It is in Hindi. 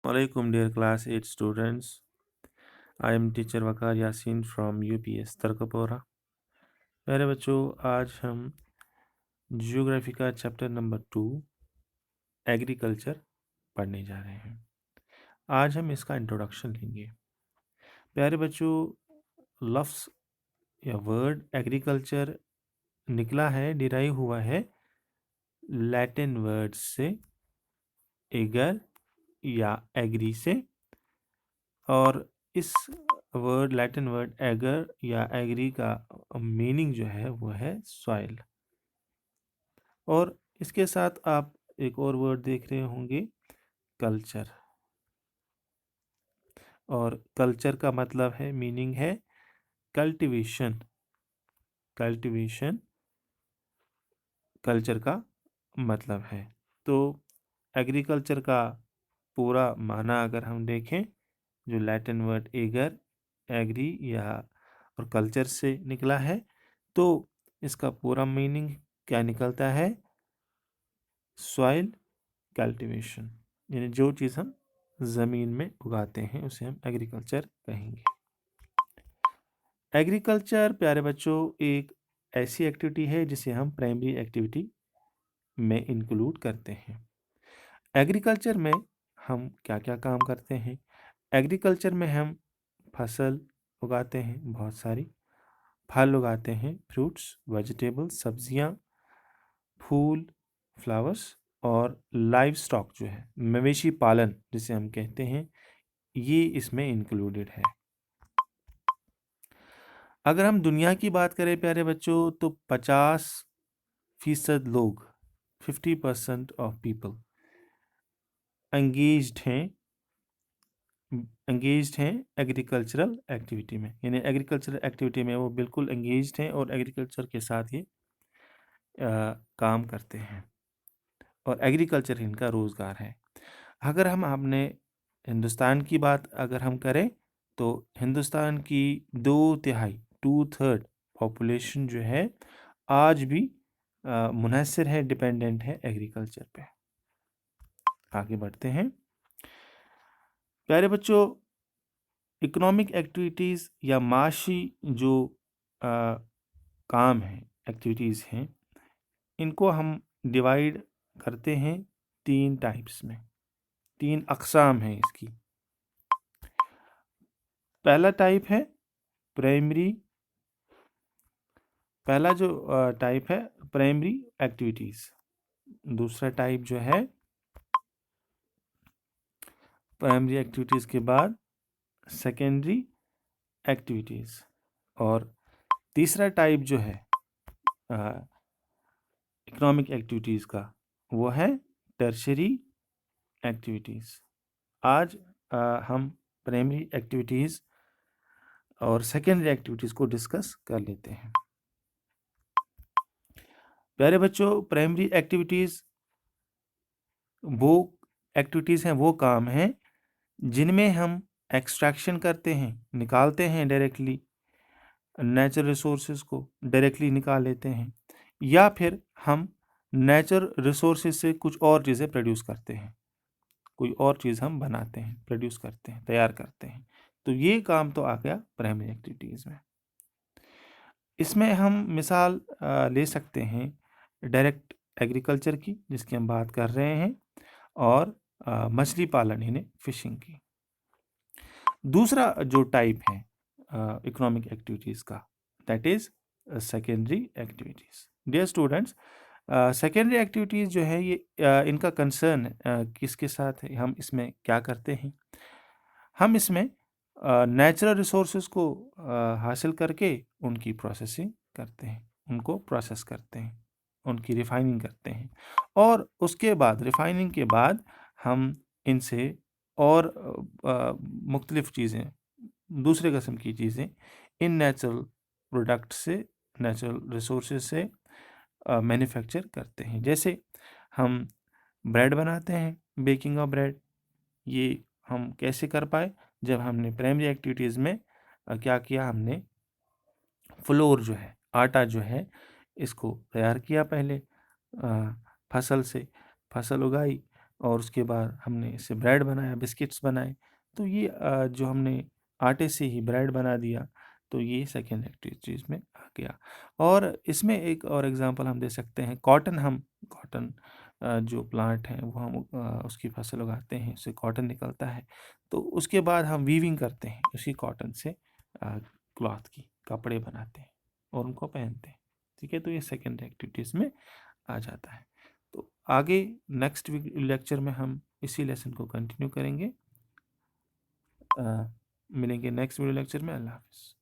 Alaikum dear class 8 students. I am teacher Waqar Yasin from UPS तरकपोरा। प्यारे बच्चों, आज हम जियोग्राफी का चैप्टर नंबर 2 एग्रीकल्चर पढ़ने जा रहे हैं। आज हम इसका इंट्रोडक्शन लेंगे। प्यारे बच्चों, लफ्ज़ या वर्ड एग्रीकल्चर निकला है, डिराइव हुआ है लैटिन वर्ड से एगर या एग्री से, और इस लैटिन वर्ड एगर या एग्री का मीनिंग जो है वो है सॉइल। और इसके साथ आप एक और वर्ड देख रहे होंगे कल्चर, और कल्चर का मतलब है, मीनिंग है कल्टीवेशन। कल्टीवेशन कल्चर का मतलब है। तो एग्रीकल्चर का पूरा माना अगर हम देखें, जो लैटिन वर्ड एगर, एग्री या और कल्चर से निकला है, तो इसका पूरा मीनिंग क्या निकलता है? सॉइल कल्टीवेशन, यानी जो चीज़ हम ज़मीन में उगाते हैं उसे हम एग्रीकल्चर कहेंगे। एग्रीकल्चर प्यारे बच्चों एक ऐसी एक्टिविटी है जिसे हम प्राइमरी एक्टिविटी में इंक्लूड करते हैं। एग्रीकल्चर में हम क्या क्या काम करते हैं? एग्रीकल्चर में हम फसल उगाते हैं, बहुत सारी फल उगाते हैं, फ्रूट्स, वेजिटेबल्स, सब्जियां, फूल, फ्लावर्स, और लाइव स्टॉक जो है मवेशी पालन जिसे हम कहते हैं, ये इसमें इंक्लूडेड है। अगर हम दुनिया की बात करें प्यारे बच्चों, तो 50% लोग, 50% ऑफ पीपल एंगेज्ड हैं एग्रीकल्चरल एक्टिविटी में, यानी एग्रीकल्चरल एक्टिविटी में वो बिल्कुल एंगेज्ड हैं और एग्रीकल्चर के साथ ये काम करते हैं, और एग्रीकल्चर इनका रोज़गार है। अगर हम अपने हिंदुस्तान की बात अगर हम करें, तो हिंदुस्तान की 2/3 2/3 पॉपुलेशन जो है आज भी मुनहसर है, डिपेंडेंट है एग्रीकल्चर पे। आगे बढ़ते हैं प्यारे बच्चों। इकोनॉमिक एक्टिविटीज़ या माशी जो काम है, एक्टिविटीज़ हैं, इनको हम डिवाइड करते हैं 3 टाइप्स में। 3 अक़साम हैं इसकी। पहला टाइप है प्राइमरी, पहला जो टाइप है प्राइमरी एक्टिविटीज़। दूसरा टाइप जो है प्राइमरी एक्टिविटीज़ के बाद सेकेंडरी एक्टिविटीज़, और तीसरा टाइप जो है इकोनॉमिक एक्टिविटीज़ का, वो है टर्शरी एक्टिविटीज़। आज हम प्राइमरी एक्टिविटीज़ और सेकेंडरी एक्टिविटीज़ को डिस्कस कर लेते हैं। प्यारे बच्चों, प्राइमरी एक्टिविटीज़ वो एक्टिविटीज़ हैं, वो काम हैं जिनमें हम एक्सट्रैक्शन करते हैं, निकालते हैं डायरेक्टली, नेचुरल रिसोर्सेज को डायरेक्टली निकाल लेते हैं, या फिर हम नेचुरल रिसोर्सेज से कुछ और चीज़ें प्रोड्यूस करते हैं, कोई और चीज़ हम बनाते हैं, प्रोड्यूस करते हैं, तैयार करते हैं। तो ये काम तो आ गया प्राइमरी एक्टिविटीज़ में। इसमें हम मिसाल ले सकते हैं डायरेक्ट एग्रीकल्चर की, जिसकी हम बात कर रहे हैं, और मछली पालन यानी फिशिंग की। दूसरा जो टाइप है इकोनॉमिक एक्टिविटीज़ का, that is secondary activities. Dear students, secondary activities जो है ये इनका कंसर्न किसके साथ है, हम इसमें क्या करते हैं? हम इसमें नेचुरल रिसोर्सेज को हासिल करके उनकी प्रोसेसिंग करते हैं, उनको प्रोसेस करते हैं, उनकी रिफाइनिंग करते हैं, और उसके बाद रिफाइनिंग के बाद हम इनसे और मुख्तलिफ़ चीज़ें, दूसरे किस्म की चीज़ें इन नेचुरल प्रोडक्ट से, नेचुरल रिसोर्सेज से मैन्युफैक्चर करते हैं। जैसे हम ब्रेड बनाते हैं, बेकिंग ऑफ ब्रेड, ये हम कैसे कर पाए? जब हमने प्राइमरी एक्टिविटीज़ में क्या किया, हमने फ्लोर जो है, आटा जो है, इसको तैयार किया पहले, फसल से फसल उगाई, और उसके बाद हमने इससे ब्रेड बनाया, बिस्किट्स बनाए। तो ये जो हमने आटे से ही ब्रेड बना दिया, तो ये सेकेंड एक्टिविटीज़ में आ गया। और इसमें एक और एग्जांपल हम दे सकते हैं, कॉटन जो प्लांट है वो हम उसकी फसल उगाते हैं, उससे कॉटन निकलता है। तो उसके बाद हम वीविंग करते हैं उसी कॉटन से, क्लॉथ की कपड़े बनाते हैं और उनको पहनते हैं। ठीक है, तो ये सेकेंड एक्टिविटीज़ में आ जाता है। तो आगे नेक्स्ट लेक्चर में हम इसी लेसन को कंटिन्यू करेंगे। मिलेंगे नेक्स्ट वीडियो लेक्चर में। अल्लाह हाफिज़।